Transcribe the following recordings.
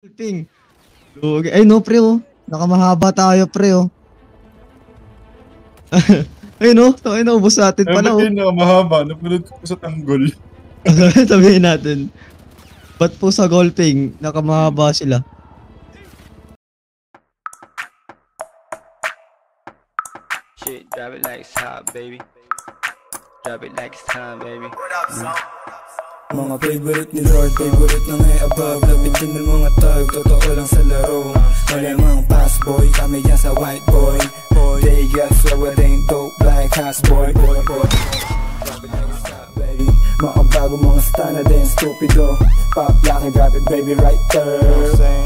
Ping. Lugi. Ay no pre oh. Nakamahaba tayo pre oh. Ay no, tayo na ubos natin pala oh. Ay nakamahaba, napanood ko sa tanggol. Sabihin natin. Ba't po sa golfing, nakamahaba sila? Shit, drop it like it's hot, baby. Drop it like it's time, baby. Mga favorite ni Lord, favorite na may above. Lapitin ng mga tag, totoo lang sa laro. Wala mga pass boy, kami dyan sa white boy. They got slower, they ain't dope like house boy. Mga bago mga stana din, stupido. Pop laki, drop it baby right there.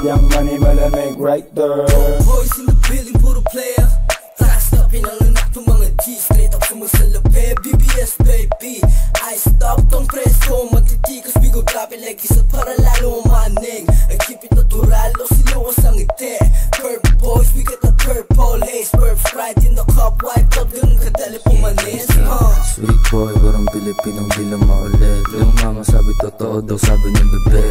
Young money malamig right there. Boys in the building, puro player. Fast up, pinanganak to mga G. Straight up sumasalabi, BBS baby. I stop tong preso, matitikas. We go drop it like isa para lalo umaning. I keep it natural, o siluwas ang ngiti. Purple boys, we got the purple haze. Purple sprite in the cup, wipe up, ganun kadali pumanis. Sweet boy, parang Pilipinong di lang maulit. Yung mama sabi totoo daw, sabi niya bebe.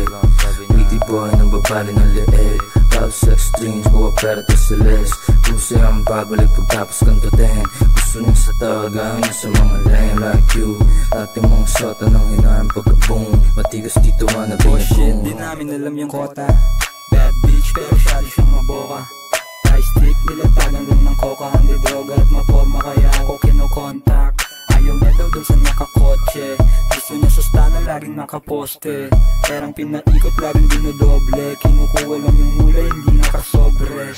Witty boy, nang babali ng leeg. Top sex dreams, buwa pera to celeste. Pusi ang babalik pagtapos kantutin. Gusto niya sa tawagan niya sa mga lame like you. Ating mga sota ng hinaan pagka-boom. Matigas dito man na shit, di namin alam yung kota. Bad bitch, pero syado siyang maboka. High stick, nilatagan lang ng coca. Hindi droga at maporma, kaya ako kinokontak. Ayaw niya daw dun sa nakakotse. Gusto niya sa stana, laging nakaposte. Perang pinaikot, laging dinodoble. Kinukuha lang yung mula, hindi nakasobre.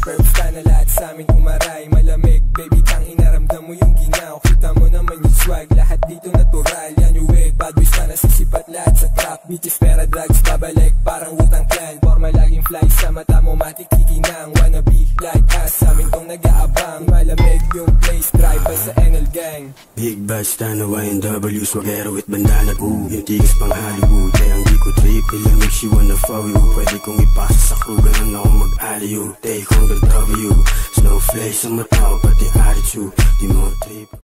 Pero stana lahat sa amin umaray. Malamig, baby, tang inaramdam mo yung ginaw. Kita mo naman yung swag, lahat dito natural. Yan yung wig, bad boys na nasisipat lahat sa trap. Bitches, pera, drugs, babalik, parang Wu-Tang Clan. Forma laging fly sa mata mo, matikikinang. Wanna be like us, amin tong nag-aabang. Malamig yung place, drive by sa NL Gang. Big bad stana, YNW, swagero with bandana. Yung tigas pang Hollywood, kaya ang di ko trip. Ilamig she wanna follow you. Pwede kong ipasa sa crew, ganun ako mag-aliyo. Take on the W, snowflakes sa mata ko, pati attitude. Di mo trip.